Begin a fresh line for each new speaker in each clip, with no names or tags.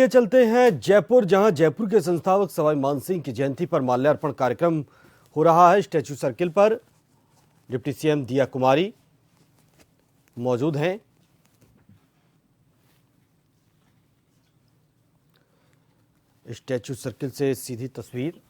ये चलते हैं जयपुर, जहां जयपुर के संस्थापक सवाई मानसिंह की जयंती पर माल्यार्पण कार्यक्रम हो रहा है। स्टैच्यू सर्किल पर डिप्टी सीएम दिया कुमारी मौजूद हैं। स्टैच्यू सर्किल से सीधी तस्वीर।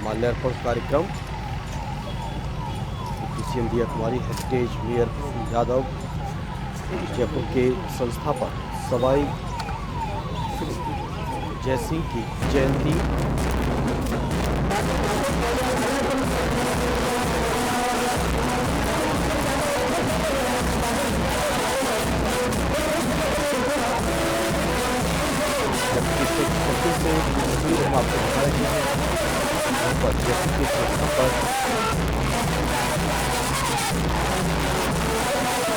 माल्यार्पण कार्यक्रम सीएम दिया कुमारी, हेरिटेज मेयर यादव, जयपुर के संस्थापक सवाई जयसिंह की जयंती। आपको बताया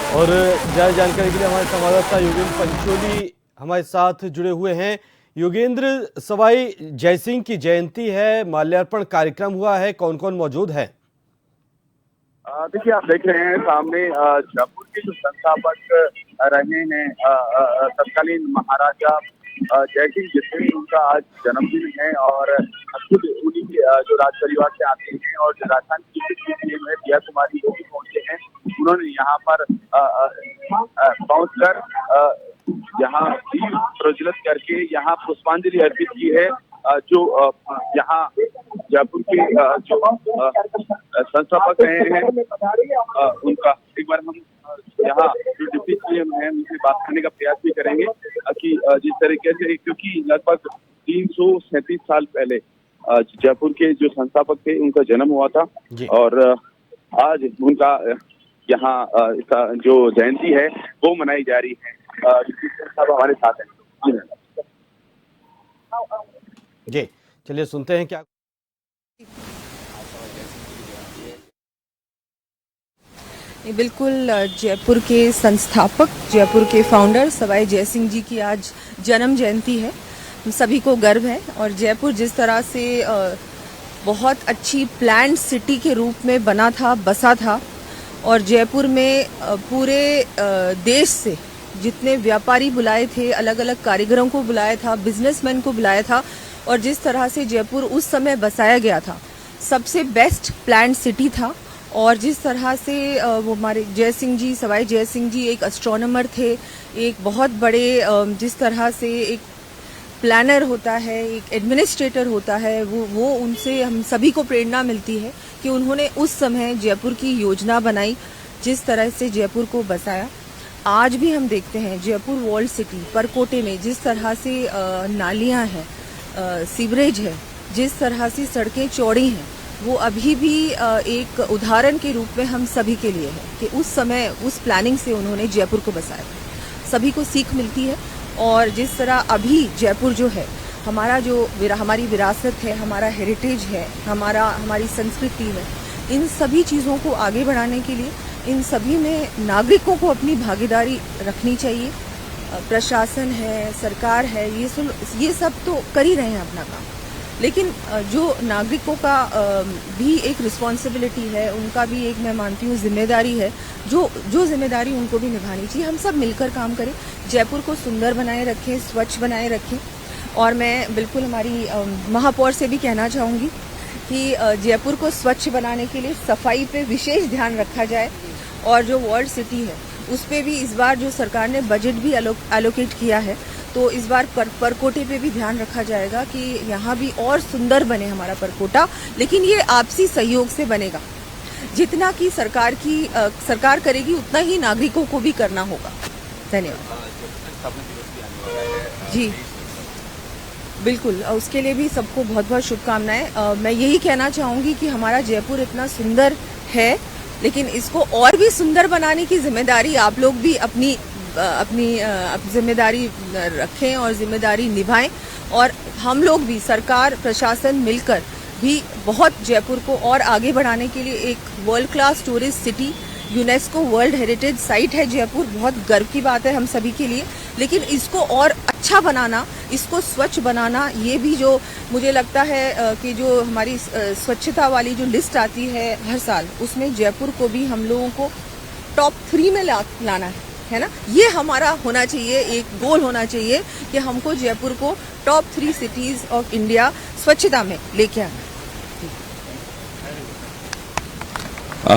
और ज्यादा जानकारी के लिए हमारे संवाददाता योगेंद्र पंचोली हमारे साथ जुड़े हुए हैं। योगेंद्र, सवाई जयसिंह की जयंती है, माल्यार्पण कार्यक्रम हुआ है, कौन कौन मौजूद है?
देखिए, आप देख रहे हैं सामने जयपुर के जो संस्थापक रहे हैं तत्कालीन महाराजा जयसिंह, जिसमें उनका आज जन्मदिन है और खुद उन्हीं के जो राज परिवार से आते हैं और जो राजधानी की सीएम है दिया कुमारी वो भी पहुंचे हैं। उन्होंने यहाँ पर पहुंचकर यहाँ दीप प्रज्वलित करके यहाँ पुष्पांजलि अर्पित की है। जो यहाँ जयपुर के जो संस्थापक रहे हैं उनका एक बार हम यहाँ जो डिप्टी सीएम है उनसे बात करने का प्रयास भी करेंगे कि जिस तरीके से, क्योंकि लगभग 337 साल पहले जयपुर के जो संस्थापक थे उनका जन्म हुआ था और आज उनका यहाँ इसका जो जयंती है वो मनाई जा रही है। हमारे साथ हैं
जी, चलिए सुनते हैं क्या।
बिल्कुल, जयपुर के संस्थापक, जयपुर के फाउंडर सवाई जयसिंह जी की आज जन्म जयंती है। हम सभी को गर्व है और जयपुर जिस तरह से बहुत अच्छी प्लान्ड सिटी के रूप में बना था, बसा था और जयपुर में पूरे देश से जितने व्यापारी बुलाए थे, अलग अलग कारीगरों को बुलाया था, बिजनेसमैन को बुलाया था और जिस तरह से जयपुर उस समय बसाया गया था, सबसे बेस्ट प्लान्ड सिटी था। और जिस तरह से वो हमारे जयसिंह जी, सवाई जयसिंह जी एक एस्ट्रोनॉमर थे, एक बहुत बड़े जिस तरह से एक प्लानर होता है, एक एडमिनिस्ट्रेटर होता है, वो उनसे हम सभी को प्रेरणा मिलती है कि उन्होंने उस समय जयपुर की योजना बनाई, जिस तरह से जयपुर को बसाया। आज भी हम देखते हैं जयपुर वर्ल्ड सिटी परकोटे में जिस तरह से नालियां हैं, सीवरेज है, जिस तरह से सड़कें चौड़ी हैं, वो अभी भी एक उदाहरण के रूप में हम सभी के लिए है कि उस समय उस प्लानिंग से उन्होंने जयपुर को बसाया। सभी को सीख मिलती है और जिस तरह अभी जयपुर जो है, हमारा जो हमारी विरासत है, हमारा हेरिटेज है, हमारी संस्कृति है, इन सभी चीज़ों को आगे बढ़ाने के लिए इन सभी में नागरिकों को अपनी भागीदारी रखनी चाहिए। प्रशासन है, सरकार है, ये सब तो कर ही रहे हैं अपना काम, लेकिन जो नागरिकों का भी एक रिस्पॉन्सिबिलिटी है, उनका भी एक, मैं मानती हूँ, जिम्मेदारी है, जो जिम्मेदारी उनको भी निभानी चाहिए। हम सब मिलकर काम करें, जयपुर को सुंदर बनाए रखें, स्वच्छ बनाए रखें। और मैं बिल्कुल हमारी महापौर से भी कहना चाहूँगी कि जयपुर को स्वच्छ बनाने के लिए सफाई पे विशेष ध्यान रखा जाए और जो वर्ल्ड सिटी है उस पर भी इस बार जो सरकार ने बजट भी एलोकेट किया है, तो इस बार परकोटे पे भी ध्यान रखा जाएगा कि यहाँ भी और सुंदर बने हमारा परकोटा, लेकिन ये आपसी सहयोग से बनेगा। जितना कि सरकार करेगी उतना ही नागरिकों को भी करना होगा। धन्यवाद जी। बिल्कुल, उसके लिए भी सबको बहुत बहुत शुभकामनाएं। मैं यही कहना चाहूँगी कि हमारा जयपुर इतना सुंदर है, लेकिन इसको और भी सुंदर बनाने की जिम्मेदारी आप लोग भी अपनी जिम्मेदारी रखें और जिम्मेदारी निभाएं। और हम लोग भी, सरकार, प्रशासन मिलकर भी बहुत जयपुर को और आगे बढ़ाने के लिए एक world class tourist city, UNESCO world heritage site है जयपुर, बहुत गर्व की बात है हम सभी के लिए, लेकिन इसको और अच्छा बनाना इसको स्वच्छ बनाना, ये भी जो मुझे लगता है कि जो हमारी स्वच्छता वाली जो लिस्ट आती है हर साल, उसमें जयपुर को भी हम लोगों को टॉप 3 में लाना है ना। ये हमारा होना चाहिए, एक गोल होना चाहिए कि हमको जयपुर को टॉप 3 सिटीज ऑफ इंडिया स्वच्छता में लेके आना।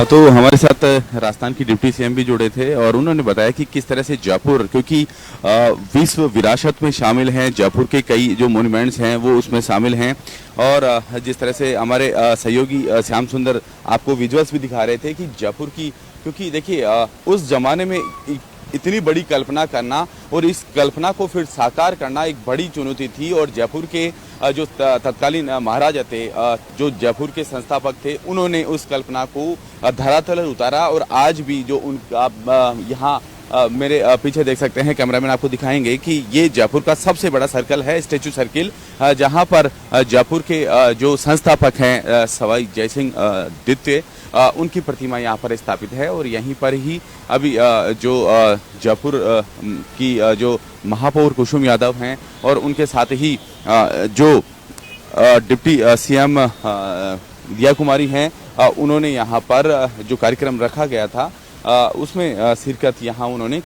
तो हमारे साथ राजस्थान की डिप्टी सीएम भी जुड़े थे और उन्होंने बताया कि किस तरह से जयपुर, क्योंकि विश्व विरासत में शामिल हैं, जयपुर के कई जो मॉन्यूमेंट्स हैं वो उसमें शामिल हैं। और जिस तरह से हमारे सहयोगी श्याम सुंदर आपको विजुअल्स भी दिखा रहे थे कि जयपुर की, क्योंकि देखिए उस जमाने में इतनी बड़ी कल्पना करना और इस कल्पना को फिर साकार करना एक बड़ी चुनौती थी। और जयपुर के जो तत्कालीन महाराजा थे, जो जयपुर के संस्थापक थे, उन्होंने उस कल्पना को धरातल उतारा। और आज भी जो आप यहाँ मेरे पीछे देख सकते हैं, कैमरामैन आपको दिखाएंगे कि ये जयपुर का सबसे बड़ा सर्कल है, स्टैचू सर्किल, जहाँ पर जयपुर के जो संस्थापक हैं सवाई जयसिंह द्वितीय, उनकी प्रतिमा यहाँ पर स्थापित है। और यहीं पर ही अभी जो जयपुर की जो महापौर कुसुम यादव हैं और उनके साथ ही जो डिप्टी सीएम दिया कुमारी हैं, उन्होंने यहाँ पर जो कार्यक्रम रखा गया था उसमें शिरकत यहाँ उन्होंने